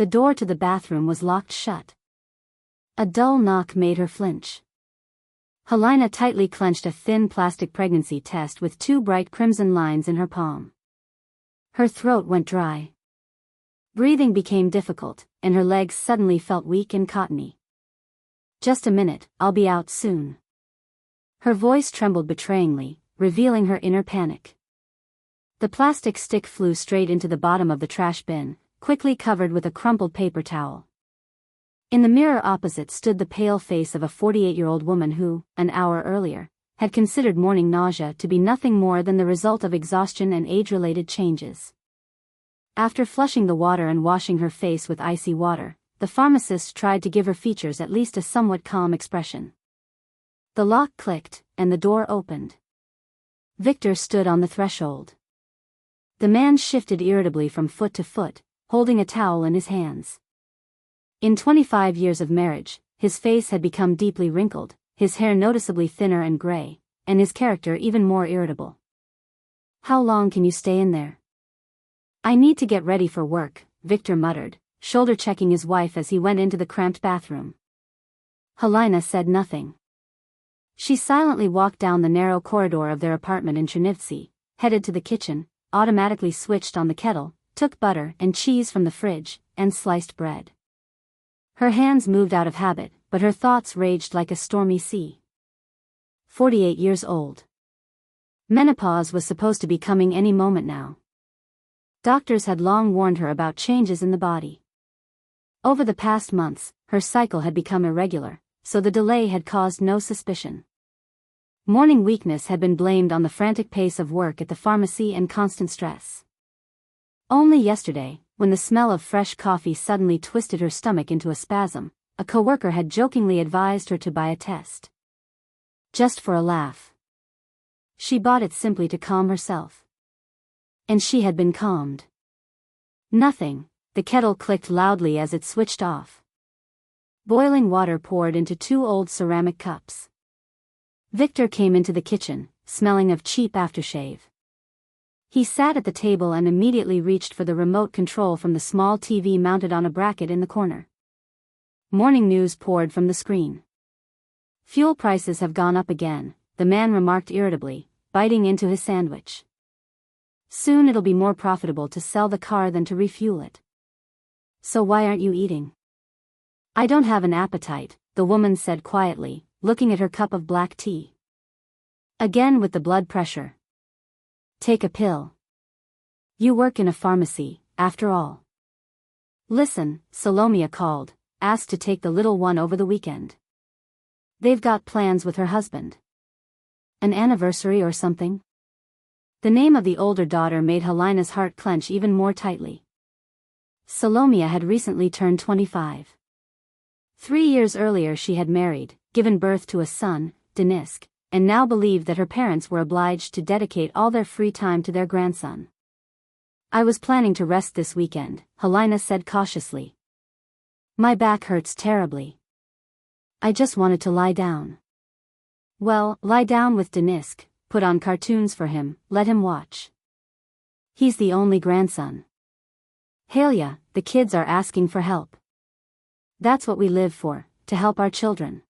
The door to the bathroom was locked shut. A dull knock made her flinch. Helena tightly clenched a thin plastic pregnancy test with 2 bright crimson lines in her palm. Her throat went dry. Breathing became difficult, and her legs suddenly felt weak and cottony. "Just a minute, I'll be out soon." Her voice trembled betrayingly, revealing her inner panic. The plastic stick flew straight into the bottom of the trash bin, quickly covered with a crumpled paper towel. In the mirror opposite stood the pale face of a 48-year-old woman who, an hour earlier, had considered morning nausea to be nothing more than the result of exhaustion and age-related changes. After flushing the water and washing her face with icy water, the pharmacist tried to give her features at least a somewhat calm expression. The lock clicked, and the door opened. Victor stood on the threshold. The man shifted irritably from foot to foot, holding a towel in his hands. In 25 years of marriage, his face had become deeply wrinkled, his hair noticeably thinner and gray, and his character even more irritable. "How long can you stay in there?" "I need to get ready for work," Victor muttered, shoulder-checking his wife as he went into the cramped bathroom. Helena said nothing. She silently walked down the narrow corridor of their apartment in Chernivtsi, headed to the kitchen, automatically switched on the kettle, took butter and cheese from the fridge, and sliced bread. Her hands moved out of habit, but her thoughts raged like a stormy sea. 48 years old. Menopause was supposed to be coming any moment now. Doctors had long warned her about changes in the body. Over the past months, her cycle had become irregular, so the delay had caused no suspicion. Morning weakness had been blamed on the frantic pace of work at the pharmacy and constant stress. Only yesterday, when the smell of fresh coffee suddenly twisted her stomach into a spasm, a coworker had jokingly advised her to buy a test. Just for a laugh. She bought it simply to calm herself. And she had been calmed. Nothing. The kettle clicked loudly as it switched off. Boiling water poured into 2 old ceramic cups. Victor came into the kitchen, smelling of cheap aftershave. He sat at the table and immediately reached for the remote control from the small TV mounted on a bracket in the corner. Morning news poured from the screen. "Fuel prices have gone up again," the man remarked irritably, biting into his sandwich. "Soon it'll be more profitable to sell the car than to refuel it. So why aren't you eating?" "I don't have an appetite," the woman said quietly, looking at her cup of black tea. "Again with the blood pressure. Take a pill. You work in a pharmacy, after all." "Listen," Salomia called, asked to take the little one over the weekend. They've got plans with her husband. An anniversary or something? The name of the older daughter made Helena's heart clench even more tightly. Salomia had recently turned 25. 3 years earlier she had married, given birth to a son, Denisk, and now believed that her parents were obliged to dedicate all their free time to their grandson. "I was planning to rest this weekend," Helena said cautiously. "My back hurts terribly. I just wanted to lie down." "Well, lie down with Denisk, put on cartoons for him, let him watch. He's the only grandson. Halia, the kids are asking for help. That's what we live for, to help our children."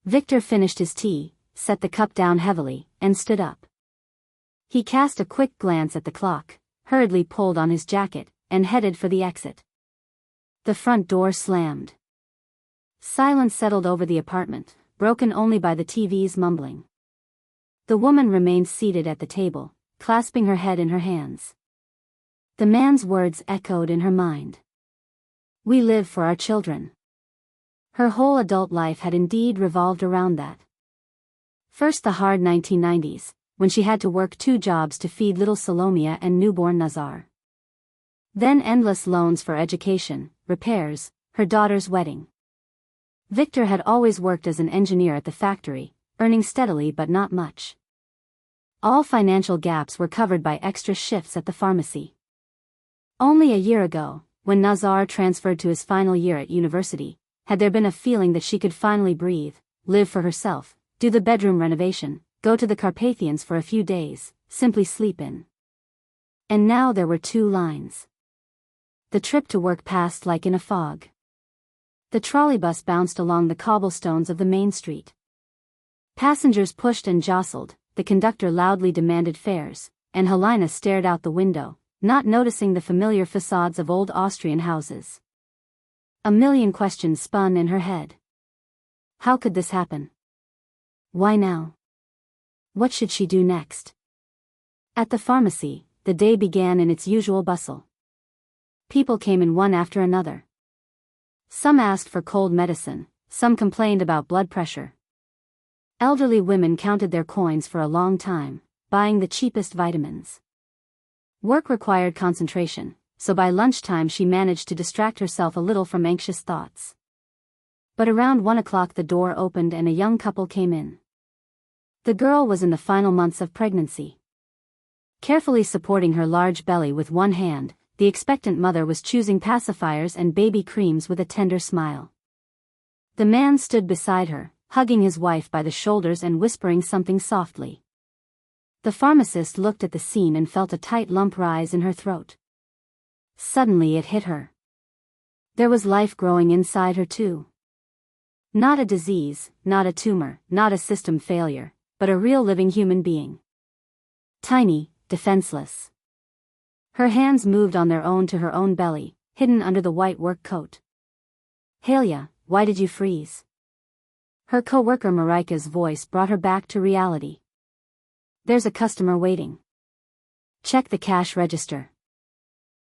Victor finished his tea, set the cup down heavily, and stood up. He cast a quick glance at the clock, hurriedly pulled on his jacket, and headed for the exit. The front door slammed. Silence settled over the apartment, broken only by the TV's mumbling. The woman remained seated at the table, clasping her head in her hands. The man's words echoed in her mind. "We live for our children." Her whole adult life had indeed revolved around that. First the hard 1990s, when she had to work 2 jobs to feed little Salomia and newborn Nazar. Then endless loans for education, repairs, her daughter's wedding. Victor had always worked as an engineer at the factory, earning steadily but not much. All financial gaps were covered by extra shifts at the pharmacy. Only a year ago, when Nazar transferred to his final year at university, had there been a feeling that she could finally breathe, live for herself, do the bedroom renovation, go to the Carpathians for a few days, simply sleep in. And now there were 2 lines. The trip to work passed like in a fog. The trolleybus bounced along the cobblestones of the main street. Passengers pushed and jostled, the conductor loudly demanded fares, and Helena stared out the window, not noticing the familiar facades of old Austrian houses. A million questions spun in her head. How could this happen? Why now? What should she do next? At the pharmacy, the day began in its usual bustle. People came in one after another. Some asked for cold medicine, some complained about blood pressure. Elderly women counted their coins for a long time, buying the cheapest vitamins. Work required concentration, so by lunchtime she managed to distract herself a little from anxious thoughts. But around 1 o'clock the door opened and a young couple came in. The girl was in the final months of pregnancy. Carefully supporting her large belly with one hand, the expectant mother was choosing pacifiers and baby creams with a tender smile. The man stood beside her, hugging his wife by the shoulders and whispering something softly. The pharmacist looked at the scene and felt a tight lump rise in her throat. Suddenly it hit her. There was life growing inside her too. Not a disease, not a tumor, not a system failure, but a real living human being. Tiny, defenseless. Her hands moved on their own to her own belly, hidden under the white work coat. Helia, why did you freeze? Her co-worker Marika's voice brought her back to reality. There's a customer waiting. Check the cash register.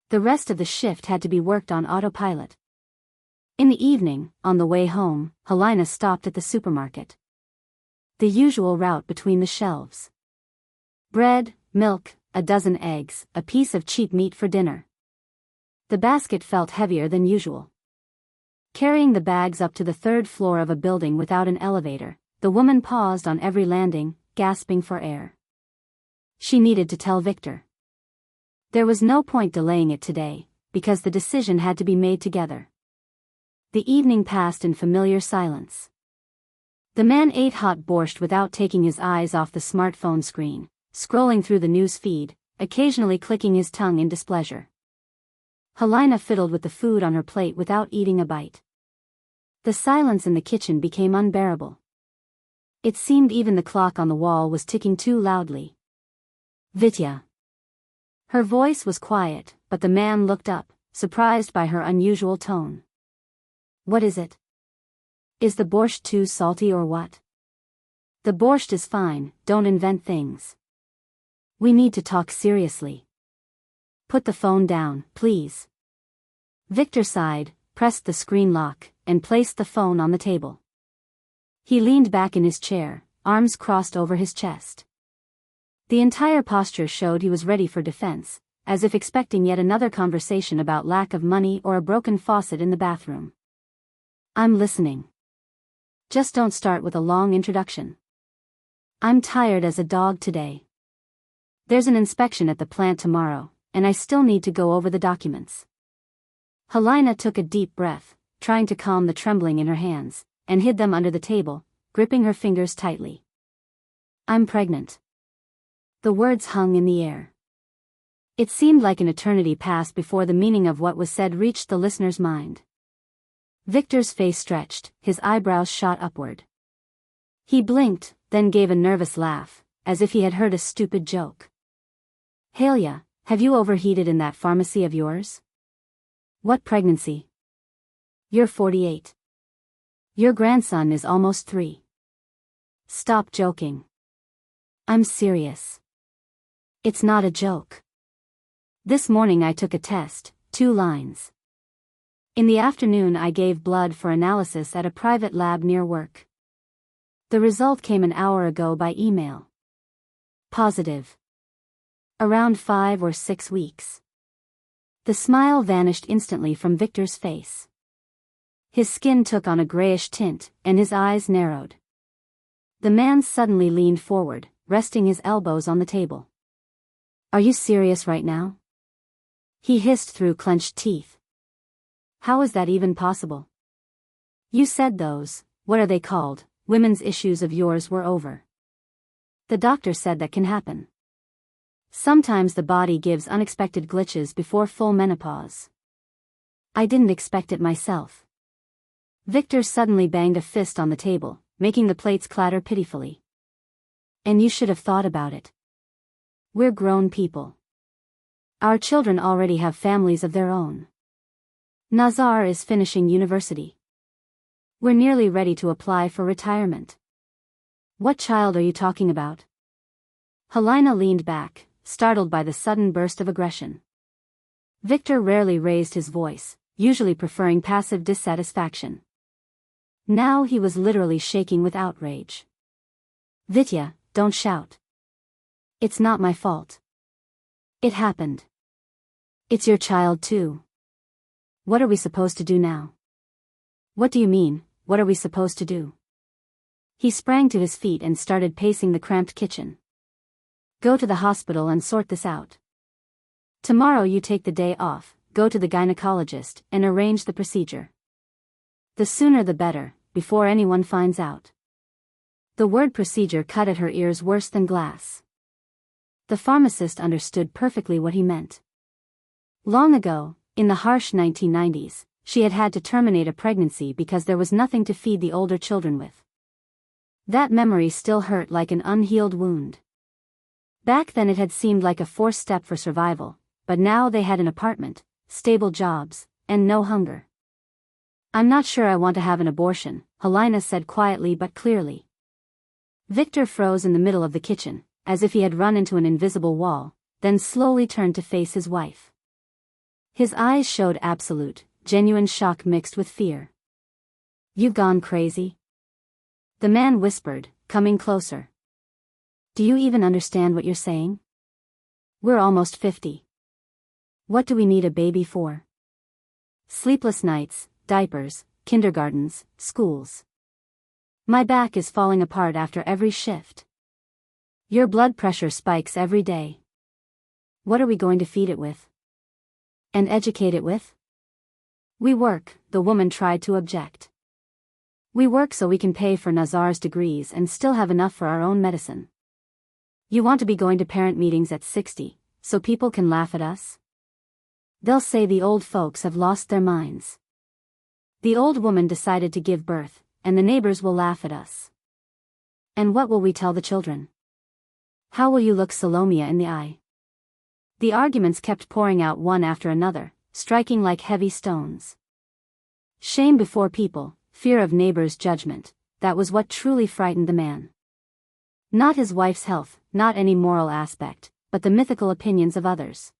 The rest of the shift had to be worked on autopilot. In the evening, on the way home, Helena stopped at the supermarket. The usual route between the shelves. Bread, milk, a dozen eggs, a piece of cheap meat for dinner. The basket felt heavier than usual. Carrying the bags up to the third floor of a building without an elevator, the woman paused on every landing, gasping for air. She needed to tell Victor. There was no point delaying it today, because the decision had to be made together. The evening passed in familiar silence. The man ate hot borscht without taking his eyes off the smartphone screen, scrolling through the news feed, occasionally clicking his tongue in displeasure. Helena fiddled with the food on her plate without eating a bite. The silence in the kitchen became unbearable. It seemed even the clock on the wall was ticking too loudly. Vitya. Her voice was quiet, but the man looked up, surprised by her unusual tone. What is it? Is the borscht too salty or what? The borscht is fine, don't invent things. We need to talk seriously. Put the phone down, please. Victor sighed, pressed the screen lock, and placed the phone on the table. He leaned back in his chair, arms crossed over his chest. The entire posture showed he was ready for defense, as if expecting yet another conversation about lack of money or a broken faucet in the bathroom. I'm listening. Just don't start with a long introduction. I'm tired as a dog today. There's an inspection at the plant tomorrow, and I still need to go over the documents. Helena took a deep breath, trying to calm the trembling in her hands, and hid them under the table, gripping her fingers tightly. I'm pregnant. The words hung in the air. It seemed like an eternity passed before the meaning of what was said reached the listener's mind. Victor's face stretched, his eyebrows shot upward. He blinked, then gave a nervous laugh, as if he had heard a stupid joke. Helia, have you overheated in that pharmacy of yours? What pregnancy? You're 48. Your grandson is almost 3. Stop joking. I'm serious. It's not a joke. This morning I took a test, 2 lines. In the afternoon I gave blood for analysis at a private lab near work. The result came an hour ago by email. Positive. Around 5 or 6 weeks. The smile vanished instantly from Victor's face. His skin took on a grayish tint, and his eyes narrowed. The man suddenly leaned forward, resting his elbows on the table. Are you serious right now? He hissed through clenched teeth. How is that even possible? You said those, what are they called, women's issues of yours were over. The doctor said that can happen. Sometimes the body gives unexpected glitches before full menopause. I didn't expect it myself. Victor suddenly banged a fist on the table, making the plates clatter pitifully. And you should have thought about it. We're grown people. Our children already have families of their own. Nazar is finishing university. We're nearly ready to apply for retirement. What child are you talking about? Helena leaned back, startled by the sudden burst of aggression. Victor rarely raised his voice, usually preferring passive dissatisfaction. Now he was literally shaking with outrage. Vitya, don't shout. It's not my fault. It happened. It's your child too. What are we supposed to do now? What do you mean, what are we supposed to do? He sprang to his feet and started pacing the cramped kitchen. Go to the hospital and sort this out. Tomorrow you take the day off, go to the gynecologist, and arrange the procedure. The sooner the better, before anyone finds out. The word procedure cut at her ears worse than glass. The pharmacist understood perfectly what he meant. Long ago, in the harsh 1990s, she had had to terminate a pregnancy because there was nothing to feed the older children with. That memory still hurt like an unhealed wound. Back then it had seemed like a forced step for survival, but now they had an apartment, stable jobs, and no hunger. I'm not sure I want to have an abortion, Helena said quietly but clearly. Victor froze in the middle of the kitchen, as if he had run into an invisible wall, then slowly turned to face his wife. His eyes showed absolute, genuine shock mixed with fear. You've gone crazy? The man whispered, coming closer. Do you even understand what you're saying? We're almost 50. What do we need a baby for? Sleepless nights, diapers, kindergartens, schools. My back is falling apart after every shift. Your blood pressure spikes every day. What are we going to feed it with? And educate it with? We work, the woman tried to object. We work so we can pay for Nazar's degrees and still have enough for our own medicine. You want to be going to parent meetings at 60, so people can laugh at us? They'll say the old folks have lost their minds. The old woman decided to give birth, and the neighbors will laugh at us. And what will we tell the children? How will you look Salomia in the eye? The arguments kept pouring out one after another, striking like heavy stones. Shame before people, fear of neighbors' judgment, that was what truly frightened the man. Not his wife's health, not any moral aspect, but the mythical opinions of others.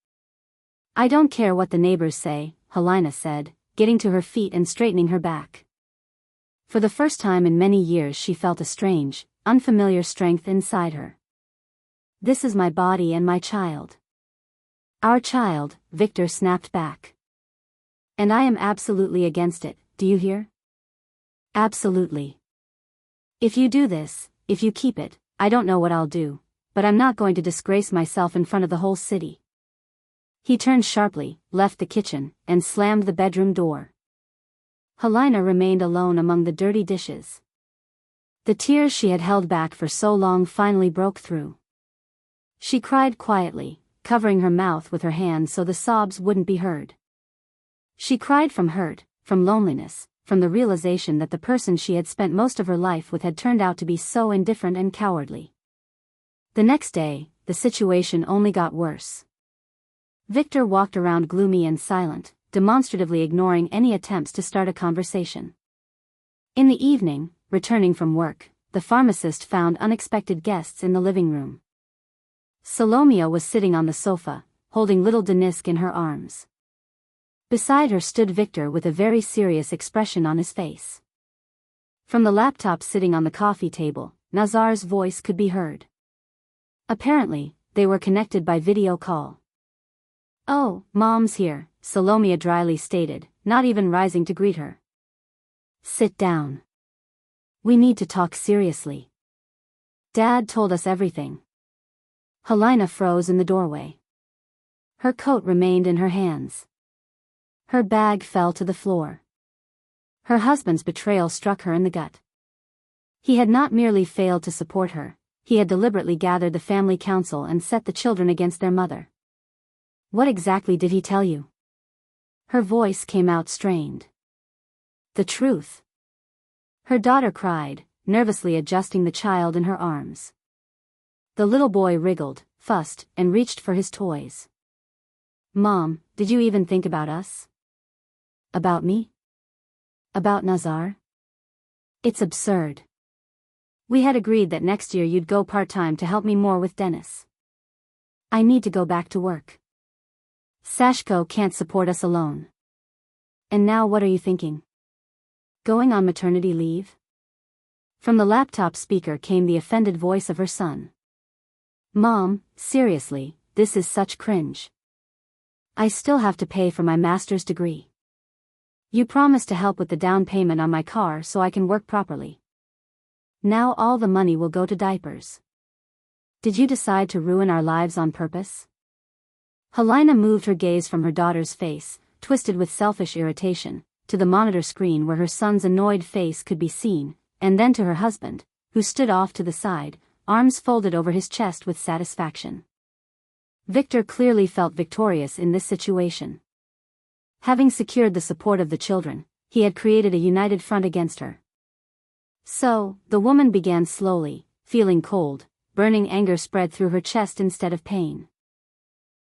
I don't care what the neighbors say, Helena said, getting to her feet and straightening her back. For the first time in many years she felt a strange, unfamiliar strength inside her. This is my body and my child. Our child, Victor snapped back. And I am absolutely against it, do you hear? Absolutely. If you do this, if you keep it, I don't know what I'll do, but I'm not going to disgrace myself in front of the whole city. He turned sharply, left the kitchen, and slammed the bedroom door. Helena remained alone among the dirty dishes. The tears she had held back for so long finally broke through. She cried quietly, covering her mouth with her hands so the sobs wouldn't be heard. She cried from hurt, from loneliness, from the realization that the person she had spent most of her life with had turned out to be so indifferent and cowardly. The next day, the situation only got worse. Victor walked around gloomy and silent, demonstratively ignoring any attempts to start a conversation. In the evening, returning from work, the pharmacist found unexpected guests in the living room. Salomia was sitting on the sofa, holding little Denisk in her arms. Beside her stood Victor with a very serious expression on his face. From the laptop sitting on the coffee table, Nazar's voice could be heard. Apparently, they were connected by video call. Oh, Mom's here, Salomia dryly stated, not even rising to greet her. Sit down. We need to talk seriously. Dad told us everything. Helena froze in the doorway. Her coat remained in her hands. Her bag fell to the floor. Her husband's betrayal struck her in the gut. He had not merely failed to support her, he had deliberately gathered the family council and set the children against their mother. What exactly did he tell you? Her voice came out strained. The truth. Her daughter cried, nervously adjusting the child in her arms. The little boy wriggled, fussed, and reached for his toys. Mom, did you even think about us? About me? About Nazar? It's absurd. We had agreed that next year you'd go part-time to help me more with Dennis. I need to go back to work. Sashko can't support us alone. And now what are you thinking? Going on maternity leave? From the laptop speaker came the offended voice of her son. Mom, seriously, this is such cringe. I still have to pay for my master's degree. You promised to help with the down payment on my car so I can work properly. Now all the money will go to diapers. Did you decide to ruin our lives on purpose? Helena moved her gaze from her daughter's face, twisted with selfish irritation, to the monitor screen where her son's annoyed face could be seen, and then to her husband, who stood off to the side, arms folded over his chest with satisfaction. Victor clearly felt victorious in this situation. Having secured the support of the children, he had created a united front against her. So, the woman began slowly, feeling cold, burning anger spread through her chest instead of pain.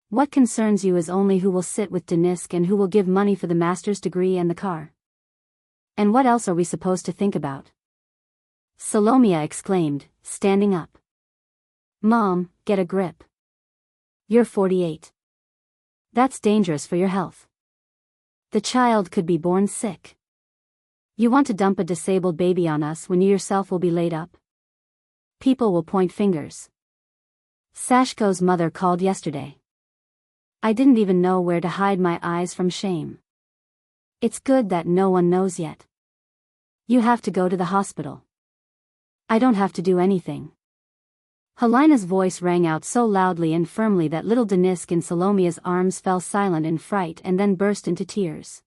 What concerns you is only who will sit with Denisk and who will give money for the master's degree and the car. And what else are we supposed to think about? Salomia exclaimed, standing up. Mom, get a grip. You're 48. That's dangerous for your health. The child could be born sick. You want to dump a disabled baby on us when you yourself will be laid up? People will point fingers. Sashko's mother called yesterday. I didn't even know where to hide my eyes from shame. It's good that no one knows yet. You have to go to the hospital. I don't have to do anything. Helena's voice rang out so loudly and firmly that little Denisk in Salomia's arms fell silent in fright and then burst into tears.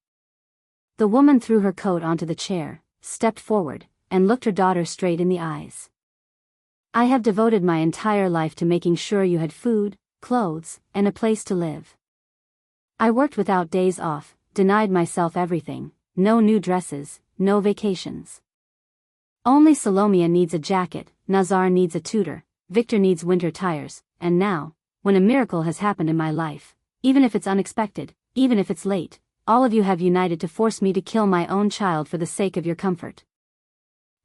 The woman threw her coat onto the chair, stepped forward, and looked her daughter straight in the eyes. I have devoted my entire life to making sure you had food, clothes, and a place to live. I worked without days off, denied myself everything, no new dresses, no vacations. Only Salomia needs a jacket, Nazar needs a tutor, Victor needs winter tires, and now, when a miracle has happened in my life, even if it's unexpected, even if it's late, all of you have united to force me to kill my own child for the sake of your comfort.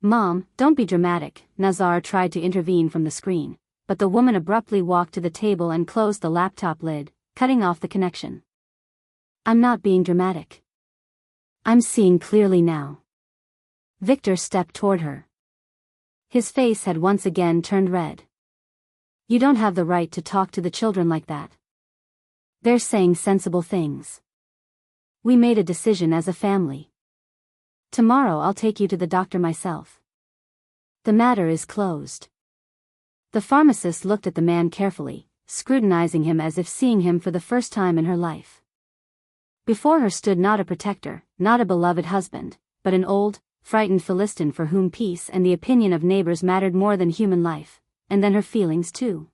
Mom, don't be dramatic, Nazar tried to intervene from the screen, but the woman abruptly walked to the table and closed the laptop lid, cutting off the connection. I'm not being dramatic. I'm seeing clearly now. Victor stepped toward her. His face had once again turned red. You don't have the right to talk to the children like that. They're saying sensible things. We made a decision as a family. Tomorrow I'll take you to the doctor myself. The matter is closed. The pharmacist looked at the man carefully, scrutinizing him as if seeing him for the first time in her life. Before her stood not a protector, not a beloved husband, but an old, frightened Philistine for whom peace and the opinion of neighbors mattered more than human life, and then her feelings too.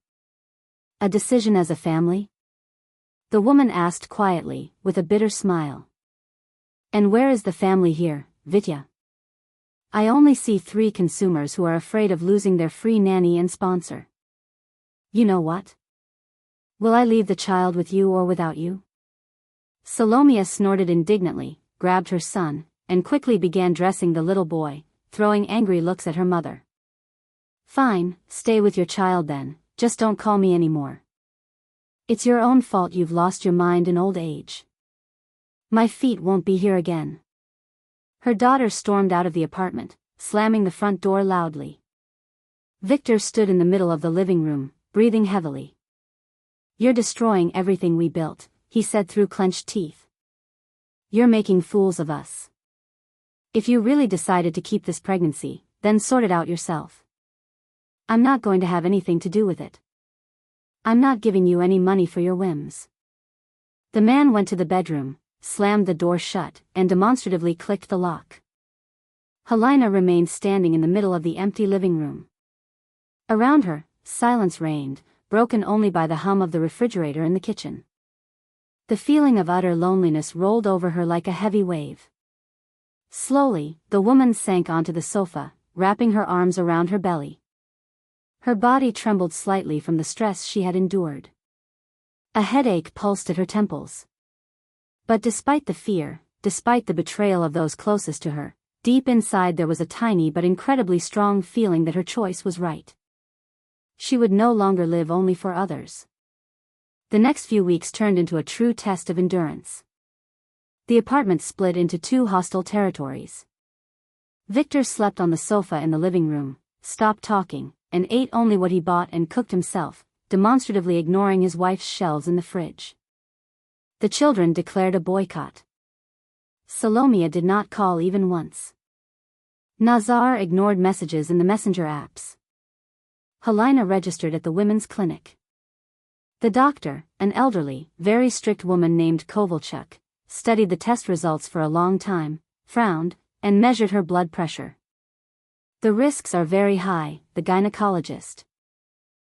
A decision as a family? The woman asked quietly, with a bitter smile. And where is the family here, Vitya? I only see 3 consumers who are afraid of losing their free nanny and sponsor. You know what? Will I leave the child with you or without you? Salomia snorted indignantly, grabbed her son, and quickly began dressing the little boy, throwing angry looks at her mother. Fine, stay with your child then, just don't call me anymore. It's your own fault you've lost your mind in old age. My feet won't be here again. Her daughter stormed out of the apartment, slamming the front door loudly. Victor stood in the middle of the living room, breathing heavily. You're destroying everything we built, he said through clenched teeth. You're making fools of us. If you really decided to keep this pregnancy, then sort it out yourself. I'm not going to have anything to do with it. I'm not giving you any money for your whims. The man went to the bedroom, slammed the door shut, and demonstratively clicked the lock. Helena remained standing in the middle of the empty living room. Around her, silence reigned, broken only by the hum of the refrigerator in the kitchen. The feeling of utter loneliness rolled over her like a heavy wave. Slowly, the woman sank onto the sofa, wrapping her arms around her belly. Her body trembled slightly from the stress she had endured. A headache pulsed at her temples. But despite the fear, despite the betrayal of those closest to her, deep inside there was a tiny but incredibly strong feeling that her choice was right. She would no longer live only for others. The next few weeks turned into a true test of endurance. The apartment split into two hostile territories. Victor slept on the sofa in the living room, stopped talking, and ate only what he bought and cooked himself, demonstratively ignoring his wife's shelves in the fridge. The children declared a boycott. Salomia did not call even once. Nazar ignored messages in the messenger apps. Helena registered at the women's clinic. The doctor, an elderly, very strict woman named Kovalchuk, studied the test results for a long time, frowned, and measured her blood pressure. "The risks are very high," the gynecologist